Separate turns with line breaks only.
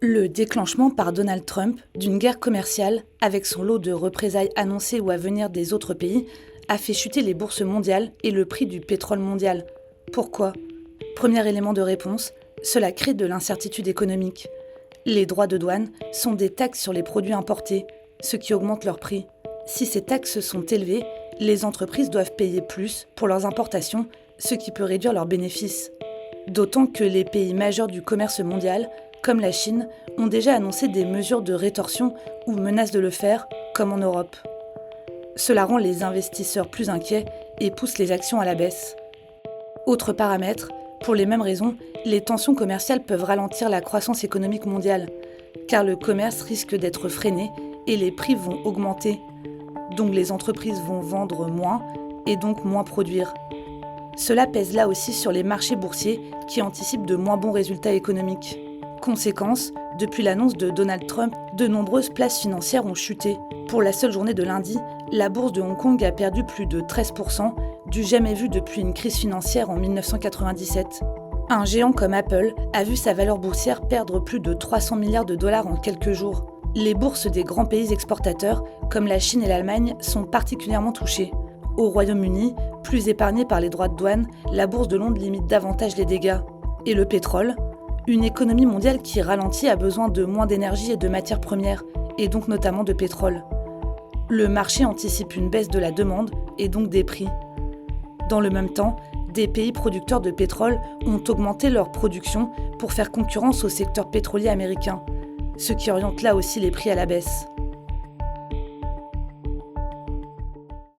Le déclenchement par Donald Trump d'une guerre commerciale, avec son lot de représailles annoncées ou à venir des autres pays, a fait chuter les bourses mondiales et le prix du pétrole mondial. Pourquoi ? Premier élément de réponse, cela crée de l'incertitude économique. Les droits de douane sont des taxes sur les produits importés, ce qui augmente leur prix. Si ces taxes sont élevées, les entreprises doivent payer plus pour leurs importations, ce qui peut réduire leurs bénéfices. D'autant que les pays majeurs du commerce mondial, comme la Chine, ont déjà annoncé des mesures de rétorsion ou menacent de le faire, comme en Europe. Cela rend les investisseurs plus inquiets et pousse les actions à la baisse. Autre paramètre, pour les mêmes raisons, les tensions commerciales peuvent ralentir la croissance économique mondiale, car le commerce risque d'être freiné et les prix vont augmenter. Donc les entreprises vont vendre moins et donc moins produire. Cela pèse là aussi sur les marchés boursiers qui anticipent de moins bons résultats économiques. Conséquence, depuis l'annonce de Donald Trump, de nombreuses places financières ont chuté. Pour la seule journée de lundi, la bourse de Hong Kong a perdu plus de 13%, du jamais vu depuis une crise financière en 1997. Un géant comme Apple a vu sa valeur boursière perdre plus de 300 milliards de dollars en quelques jours. Les bourses des grands pays exportateurs, comme la Chine et l'Allemagne, sont particulièrement touchées. Au Royaume-Uni, plus épargné par les droits de douane, la bourse de Londres limite davantage les dégâts. Et le pétrole ? Une économie mondiale qui ralentit a besoin de moins d'énergie et de matières premières, et donc notamment de pétrole. Le marché anticipe une baisse de la demande et donc des prix. Dans le même temps, des pays producteurs de pétrole ont augmenté leur production pour faire concurrence au secteur pétrolier américain, ce qui oriente là aussi les prix à la baisse.